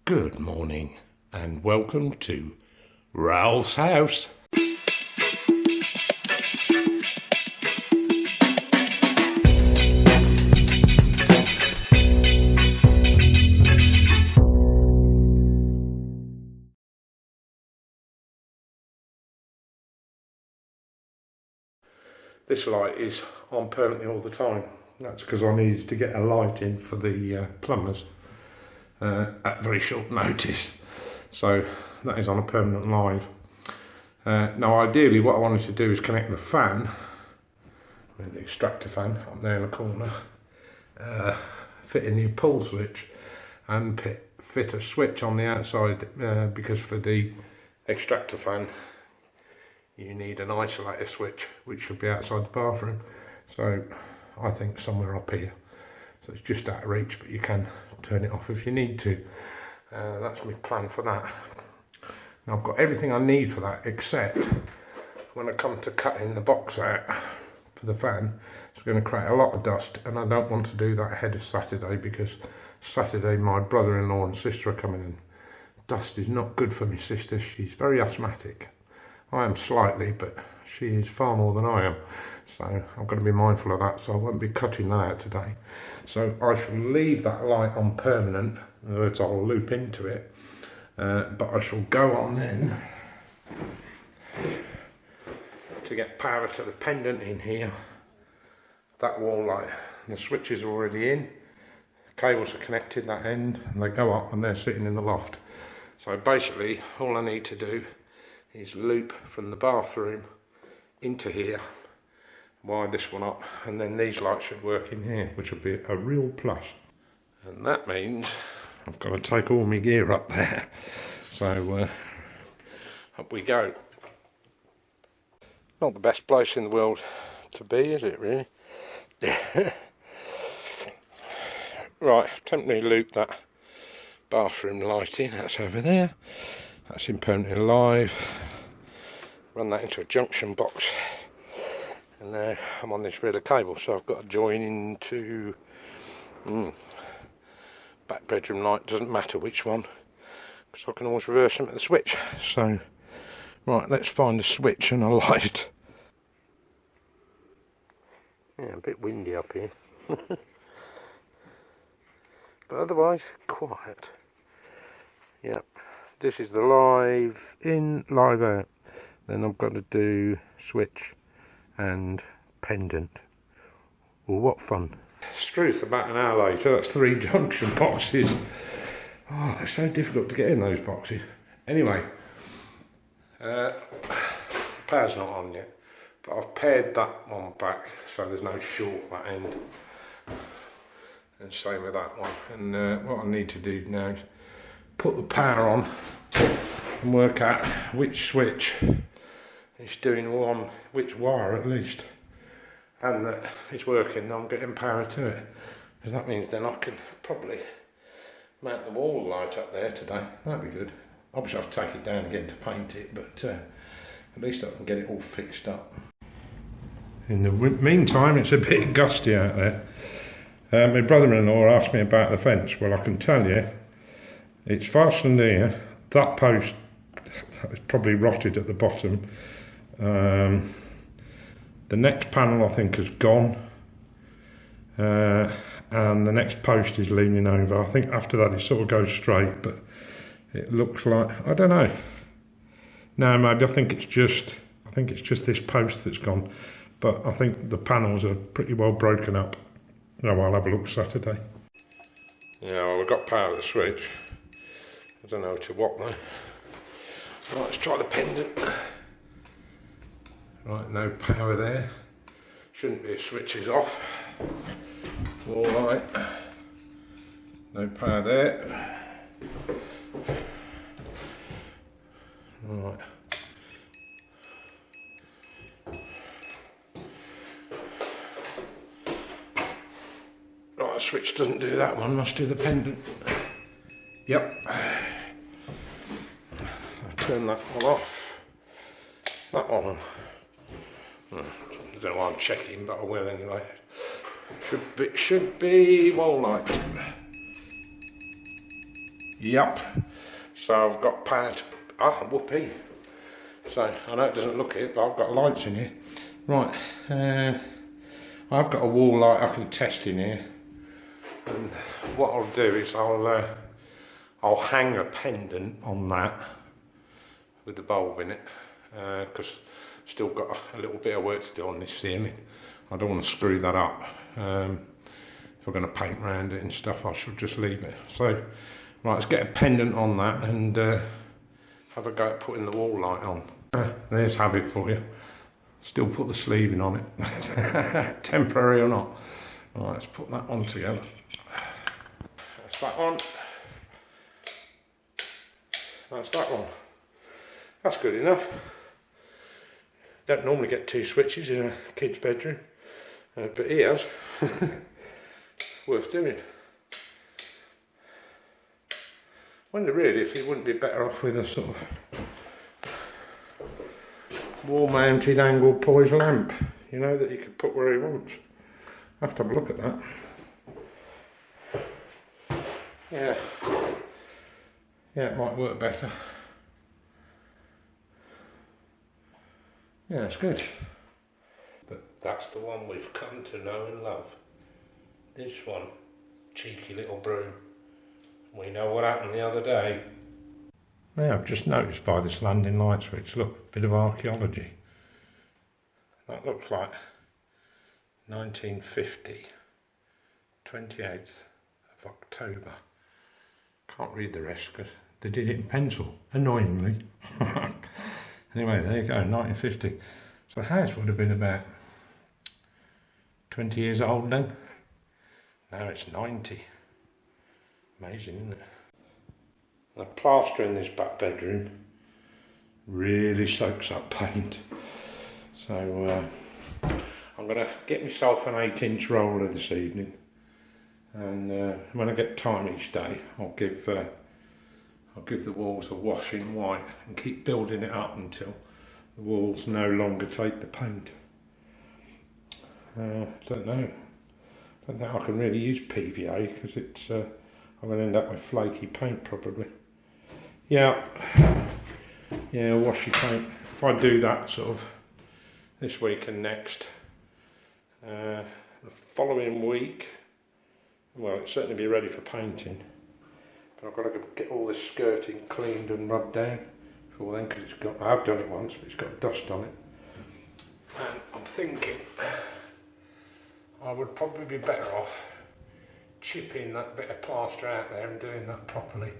Good morning and welcome to Ralph's house. This light is on permanently all the time. That's because I needed to get a light in for the plumbers at very short notice. So that is on a permanent live. Now ideally what I wanted to do is connect the fan, the extractor fan up there in the corner, fit in the pull switch and fit a switch on the outside because for the extractor fan you need an isolator switch which should be outside the bathroom. So I think somewhere up here. So it's just out of reach, but you can turn it off if you need to. That's my plan for that. Now I've got everything I need for that, except when I come to cutting the box out for the fan, it's going to create a lot of dust, and I don't want to do that ahead of Saturday because Saturday my brother-in-law and sister are coming in. Dust is not good for my sister. She's very asthmatic. I am slightly, but she is far more than I am. So I'm going to be mindful of that, so I won't be cutting that out today. So I shall leave that light on permanent, in other words I'll loop into it, but I shall go on then to get power to the pendant in here. That wall light, the switch is already in, the cables are connected that end, and they go up and they're sitting in the loft. So basically all I need to do is loop from the bathroom into here, wire this one up, and then these lights should work in here, which will be a real plus. And that means I've got to take all my gear up there. So up we go. Not the best place in the world to be, is it really? Right, temporarily loop that bathroom light in, that's over there. That's in permanently live. Run that into a junction box, and now I'm on this reel of cable, so I've got to join into back bedroom light. Doesn't matter which one, because I can always reverse them at the switch. So right, let's find a switch and a light. Yeah, a bit windy up here, but otherwise quiet. Yep. This is the live in, live out. Then I've got to do switch and pendant. Well, what fun. Struth, about an hour later, that's 3 junction boxes. Oh, they're so difficult to get in, those boxes. Anyway, power's not on yet, but I've paired that one back so there's no short that end. And same with that one. And what I need to do now is put the power on and work out which switch is doing one, which wire at least, and that it's working. I'm getting power to it, because that means then I can probably mount the wall light up there today. That'd be good. Obviously I'll take it down again to paint it, but at least I can get it all fixed up. In the meantime, it's a bit gusty out there. My brother-in-law asked me about the fence. Well, I can tell you, it's fastened here. That post is probably rotted at the bottom. The next panel I think has gone, and the next post is leaning over. I think after that it sort of goes straight, but it looks like, I don't know. No, maybe I think it's just this post that's gone, but I think the panels are pretty well broken up. Oh, I'll have a look Saturday. Yeah, well, we've got power of the switch. I don't know to what though. Right, let's try the pendant. Right, no power there. Shouldn't be if switches off. All right. No power there. Right. Right, the switch doesn't do that one, must do the pendant. Yep. I'll turn that one off. That one on. I don't know why I'm checking, but I will anyway. Should be wall light. Yep. So I've got pad. Ah, whoopee. So I know it doesn't look it, but I've got lights in here. Right. I've got a wall light I can test in here. And what I'll do is I'll hang a pendant on that with the bulb in it, because I've still got a little bit of work to do on this ceiling. I don't want to screw that up. If I'm going to paint around it and stuff, I should just leave it. So, right, let's get a pendant on that and have a go at putting the wall light on. There's habit for you. Still put the sleeving on it, temporary or not. Right, let's put that on together. That's that one. That's that one. That's good enough. Don't normally get 2 switches in a kid's bedroom, but he has. Worth doing. Wonder really if he wouldn't be better off with a sort of wall-mounted angled poise lamp, you know, that you could put where he wants. I have to have a look at that. Yeah, it might work better. Yeah, it's good. But that's the one we've come to know and love. This one, cheeky little broom. We know what happened the other day. Yeah, I've just noticed by this landing light switch, look, a bit of archaeology. That looks like 1950, 28th of October. Can't read the rest because they did it in pencil, annoyingly. Anyway, there you go, 1950. So the house would have been about 20 years old then. Now it's 90. Amazing, isn't it? The plaster in this back bedroom really soaks up paint. So I'm going to get myself an 8-inch roller this evening, and when I get time each day, I'll give the walls a wash in white and keep building it up until the walls no longer take the paint. Don't know. Don't think I can really use PVA because it's I'm going to end up with flaky paint probably. Yeah, washy paint. If I do that sort of this week and next, the following week, well, it'll certainly be ready for painting. But I've got to get all this skirting cleaned and rubbed down before then, because I have done it once, but it's got dust on it. And I'm thinking I would probably be better off chipping that bit of plaster out there and doing that properly,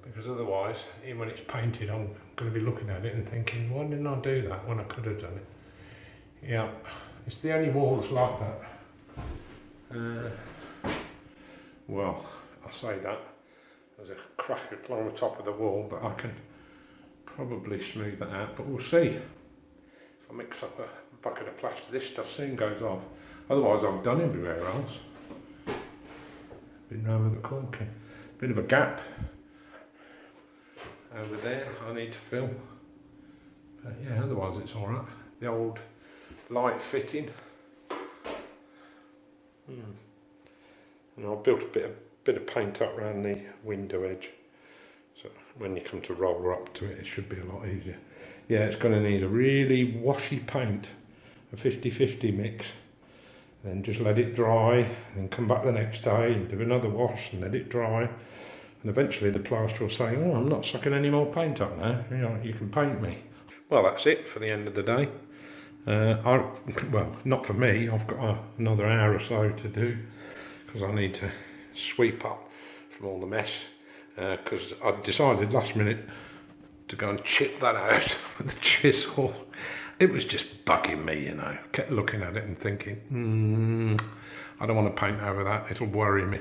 because otherwise, even when it's painted, I'm going to be looking at it and thinking, why didn't I do that when I could have done it? Yeah, it's the only wall that's like that. Well, I say that, there's a crack along the top of the wall, but I can probably smooth that out, but we'll see. If I mix up a bucket of plaster, this stuff soon goes off. Otherwise, I've done everywhere else. Been round with the corking. Bit of a gap over there I need to fill. But yeah, otherwise it's alright. The old light fitting. And I've built a bit of paint up around the window edge. So when you come to roll up to it, it should be a lot easier. Yeah, it's going to need a really washy paint, a 50-50 mix. Then just let it dry, and come back the next day and do another wash and let it dry. And eventually the plaster will say, oh, I'm not sucking any more paint up now, you know, you can paint me. Well, that's it for the end of the day. Well, not for me, I've got another hour or so to do, because I need to sweep up from all the mess, because I decided last minute to go and chip that out with the chisel. It was just bugging me, you know. Kept looking at it and thinking, I don't want to paint over that, it'll worry me.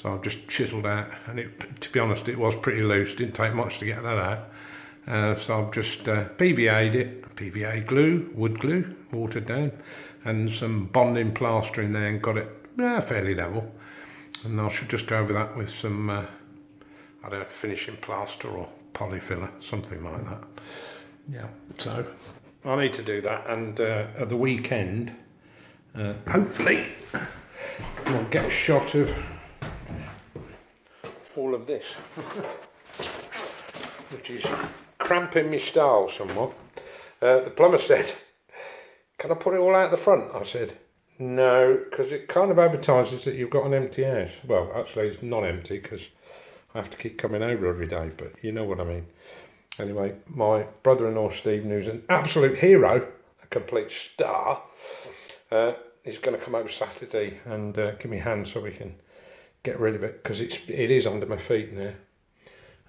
So I've just chiselled out, and to be honest, it was pretty loose, didn't take much to get that out. So I've just PVA'd it, PVA glue, wood glue, watered down, and some bonding plaster in there, and got it fairly level. And I should just go over that with some, I don't know, finishing plaster or polyfiller, something like that. Yeah, so I need to do that, and at the weekend, hopefully, we'll get a shot of all of this, which is cramping my style somewhat. The plumber said, "Can I put it all out the front?" I said, "No, because it kind of advertises that you've got an empty house." Well, actually it's not empty because I have to keep coming over every day, but you know what I mean. Anyway, my brother-in-law Stephen, who's an absolute hero, a complete star, he's going to come over Saturday and give me a hand so we can get rid of it, because it is under my feet now.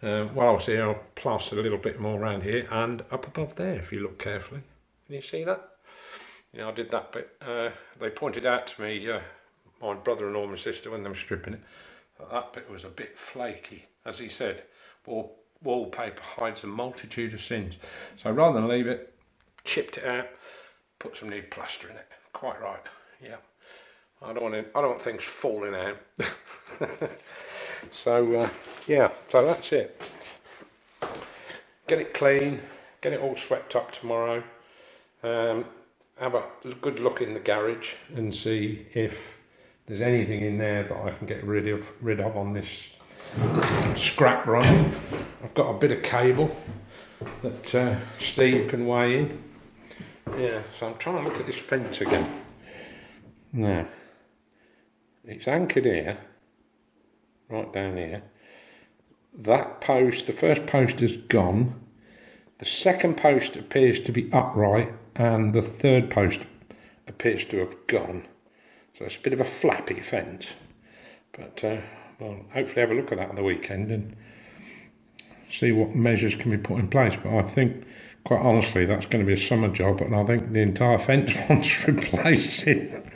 While I was here, I plastered a little bit more around here and up above there, if you look carefully. Can you see that? You know, I did that bit. They pointed out to me, my brother-in-law and my sister, when they were stripping it, that bit was a bit flaky. As he said, wallpaper hides a multitude of sins. So rather than leave it, chipped it out, put some new plaster in it. Quite right, yeah. I don't want things falling out. So yeah, so that's it. Get it clean, get it all swept up tomorrow. Have a good look in the garage and see if there's anything in there that I can get rid of on this scrap run. I've got a bit of cable that Steve can weigh in. Yeah, so I'm trying to look at this fence again. Now, it's anchored here, right down here. That post, the first post is gone. The second post appears to be upright, and the third post appears to have gone. So it's a bit of a flappy fence. But well, hopefully have a look at that on the weekend and see what measures can be put in place. But I think, quite honestly, that's going to be a summer job, and I think the entire fence wants replacing.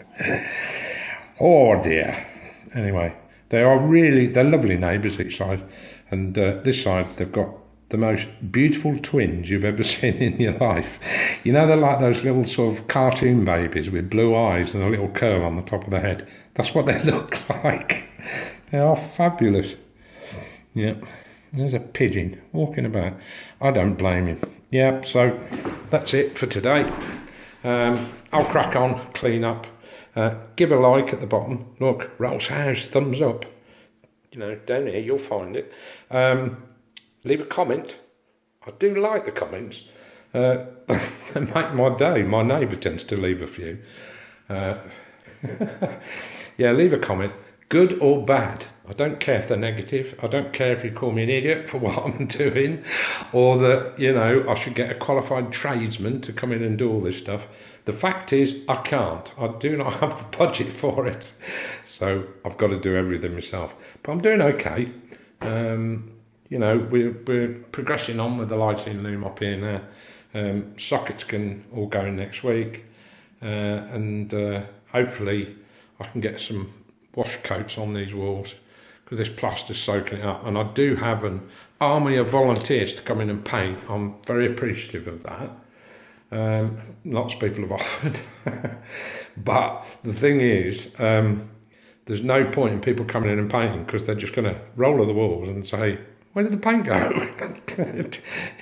Oh dear. Anyway, they're lovely neighbours each side, and this side they've got the most beautiful twins you've ever seen in your life. You know, they're like those little sort of cartoon babies with blue eyes and a little curl on the top of the head. That's what they look like. They are fabulous. Yeah, there's a pigeon walking about. I don't blame him. Yeah, so that's it for today. I'll crack on, clean up. Give a like at the bottom. Look, Ralph's house, thumbs up. You know, down here you'll find it. Leave a comment. I do like the comments. They make my day. My neighbour tends to leave a few. Yeah, leave a comment. Good or bad. I don't care if they're negative. I don't care if you call me an idiot for what I'm doing, or that, you know, I should get a qualified tradesman to come in and do all this stuff. The fact is, I can't. I do not have the budget for it. So I've got to do everything myself. But I'm doing okay. You know, we're progressing on with the lighting loom up here now. Sockets can all go next week. And hopefully I can get some wash coats on these walls, because this plaster's soaking it up. And I do have an army of volunteers to come in and paint. I'm very appreciative of that. Lots of people have offered. But the thing is, there's no point in people coming in and painting, because they're just going to roll the walls and say, "Where did the paint go?"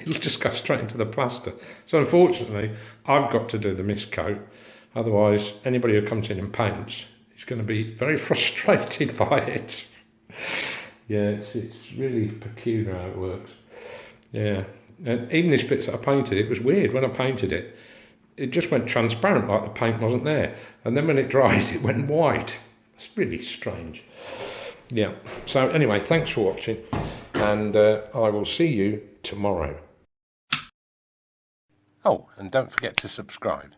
It'll just go straight into the plaster. So unfortunately, I've got to do the mist coat. Otherwise, anybody who comes in and paints is going to be very frustrated by it. Yeah, it's really peculiar how it works. Yeah. And even this bit that I painted, it was weird. When I painted it, it just went transparent, like the paint wasn't there. And then when it dried, it went white. It's really strange. Yeah. So anyway, thanks for watching, and I will see you tomorrow. Oh, and don't forget to subscribe.